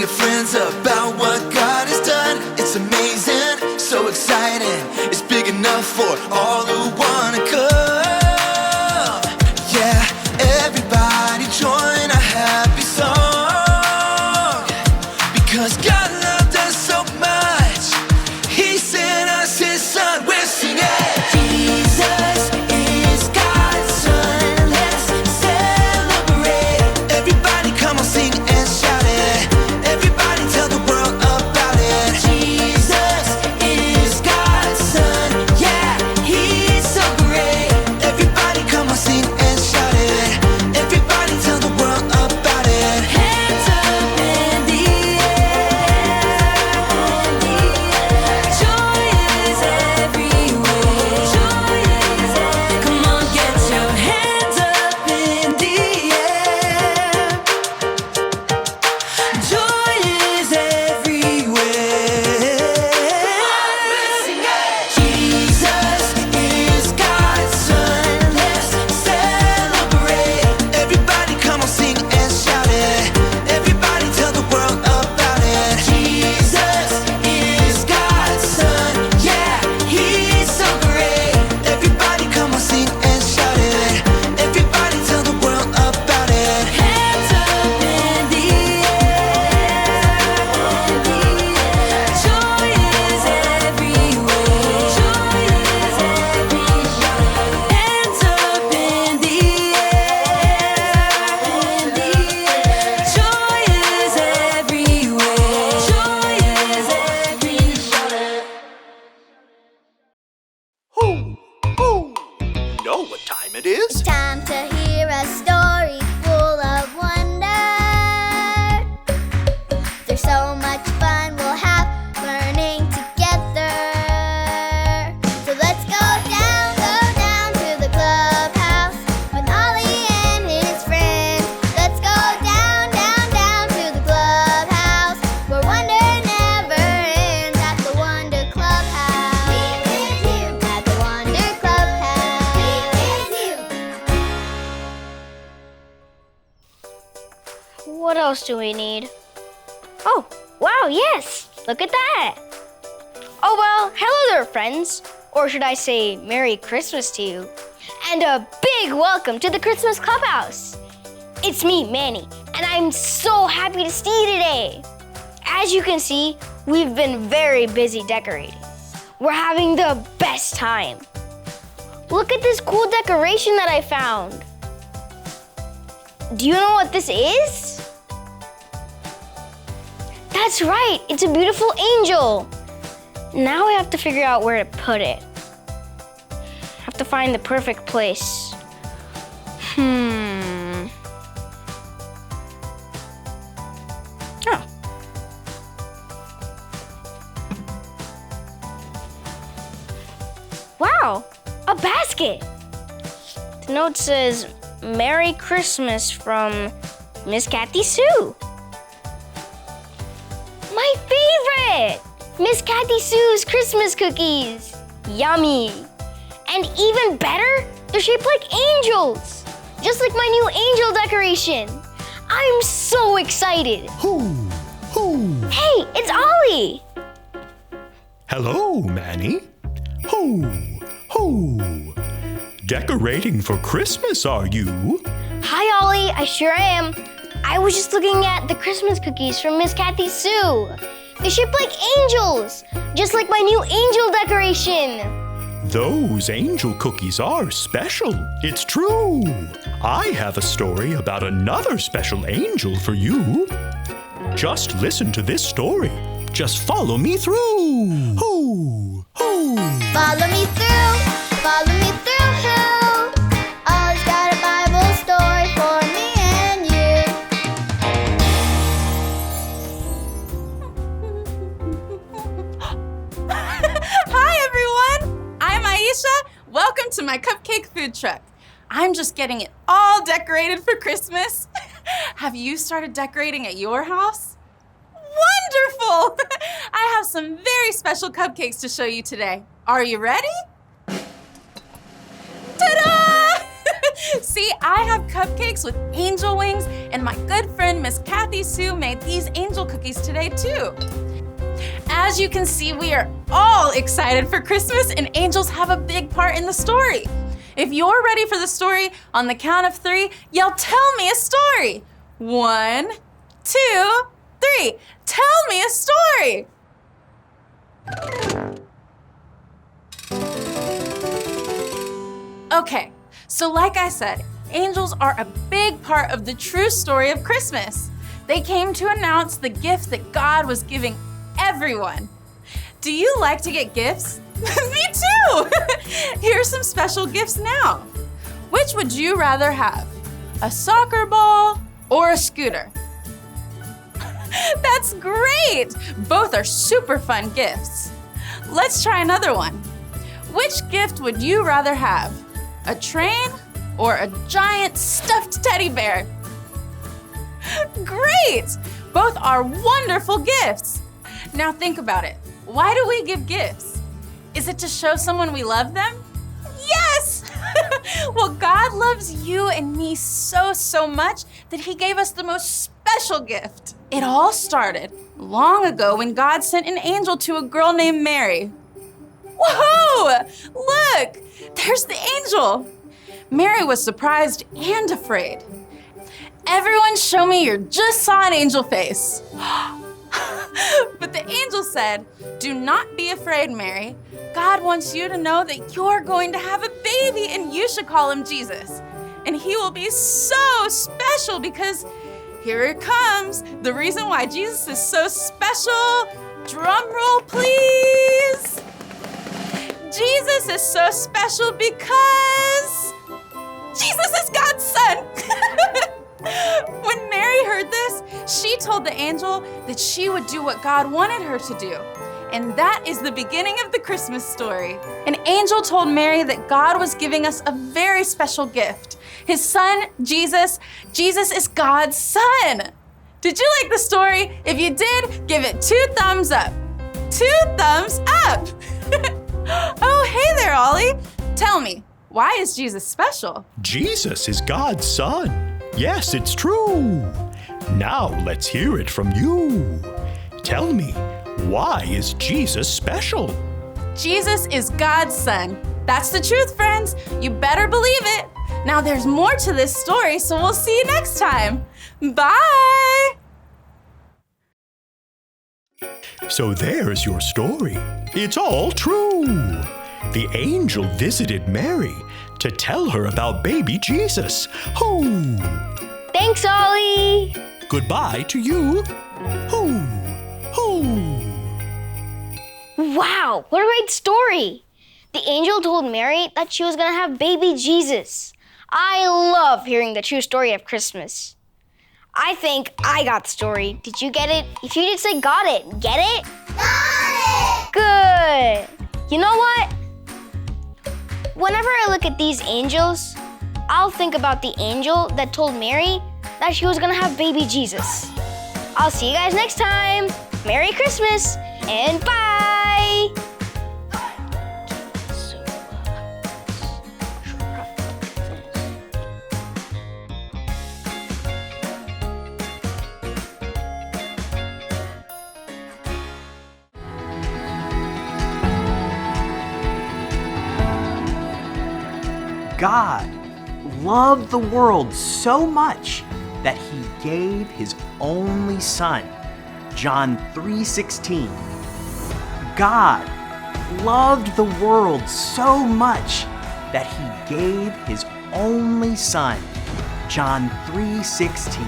your friends about what God has done. It's amazing, so exciting. It's big enough for all who wanna come. Yeah, everybody join a happy song. Because God loved us so much, He sent us His Son. We're singing. Jesus is God's Son. Let's celebrate. Everybody come on, sing and shout it. Everybody tell the world about it. Jesus is God's Son. Yeah, He's so great. Everybody come on, sing and shout it. Everybody tell the world about it. Hands up in the air. Joy is everywhere. Joy is everywhere. Come on, get your hands up in the air. Joy is everywhere. Jesus is God's Son. Let's celebrate. Everybody come on, sing and shout it. Everybody tell the world about it. Jesus is God's Son. Yeah, He's so great. Everybody come on, sing and shout it. Everybody tell the world about it. Hands up in the air. Joy is everywhere. Joy is everywhere. Hands up in the air. Joy is everywhere. Joy is everywhere. Who? You know what time it is? Time to hear a story full of wonder. There's so much fun we'll have learning together. So let's go down to the clubhouse with Ollie and his friends. Let's go down to the clubhouse where wonder never ends at the Wonder Clubhouse. At the Wonder Clubhouse. What else do we need? Oh, wow, yes! Look at that! Oh, well, hello there, friends. Or should I say, Merry Christmas to you. And a big welcome to the Christmas Clubhouse. It's me, Manny, and I'm so happy to see you today. As you can see, we've been very busy decorating. We're having the best time. Look at this cool decoration that I found. Do you know what this is? That's right, it's a beautiful angel. Now I have to figure out where to put it. I have to find the perfect place. Oh. Wow, a basket. The note says, Merry Christmas from Miss Kathy Sue. My favorite! Miss Kathy Sue's Christmas cookies. Yummy. And even better, they're shaped like angels. Just like my new angel decoration. I'm so excited. Who? Hey, it's Ollie. Hello, Manny. Who? Decorating for Christmas, are you? Hi, Ollie. I sure am. I was just looking at the Christmas cookies from Miss Kathy Sue. They're shaped like angels, just like my new angel decoration. Those angel cookies are special. It's true. I have a story about another special angel for you. Just listen to this story. Just follow me through. Who? Follow me through, follow me through, who? Ollie's got a Bible story for me and you. Hi, everyone. I'm Aisha. Welcome to my cupcake food truck. I'm just getting it all decorated for Christmas. Have you started decorating at your house? Wonderful! I have some very special cupcakes to show you today. Are you ready? Ta-da! See, I have cupcakes with angel wings, and my good friend Miss Kathy Sue made these angel cookies today too. As you can see, we are all excited for Christmas, and angels have a big part in the story. If you're ready for the story, on the count of 3, yell, "Tell me a story." 1, 2, 3. Tell me a story. Okay, so like I said, angels are a big part of the true story of Christmas. They came to announce the gift that God was giving everyone. Do you like to get gifts? Me too! Here are some special gifts now. Which would you rather have? A soccer ball or a scooter? That's great! Both are super fun gifts. Let's try another one. Which gift would you rather have? A train or a giant stuffed teddy bear? Great! Both are wonderful gifts. Now think about it. Why do we give gifts? Is it to show someone we love them? Yes! Well, God loves you and me so much that He gave us the most special gift. It all started long ago when God sent an angel to a girl named Mary. Whoa! Look! There's the angel. Mary was surprised and afraid. Everyone show me your just saw an angel face. But the angel said, "Do not be afraid, Mary. God wants you to know that you're going to have a baby and you should call him Jesus. And he will be so special because here it comes. The reason why Jesus is so special. Drum roll, please. Jesus is so special because Jesus is God's son." When Mary heard this, she told the angel that she would do what God wanted her to do. And that is the beginning of the Christmas story. An angel told Mary that God was giving us a very special gift. His son, Jesus. Jesus is God's son. Did you like the story? If you did, give it 2 thumbs up. 2 thumbs up. Oh, hey there, Ollie. Tell me, why is Jesus special? Jesus is God's son. Yes, it's true. Now let's hear it from you. Tell me, why is Jesus special? Jesus is God's son. That's the truth, friends. You better believe it. Now there's more to this story, so we'll see you next time. Bye! So there's your story. It's all true. The angel visited Mary to tell her about baby Jesus. Hoo! Thanks, Ollie! Goodbye to you. Hoo! Hoo! Wow, what a great story! The angel told Mary that she was gonna have baby Jesus. I love hearing the true story of Christmas. I think I got the story. Did you get it? If you did, say got it. Get it? Got it! Good! You know what? Whenever I look at these angels, I'll think about the angel that told Mary that she was gonna have baby Jesus. I'll see you guys next time. Merry Christmas and bye! God loved the world so much that he gave his only son. John 3:16. God loved the world so much that he gave his only son. John 3:16.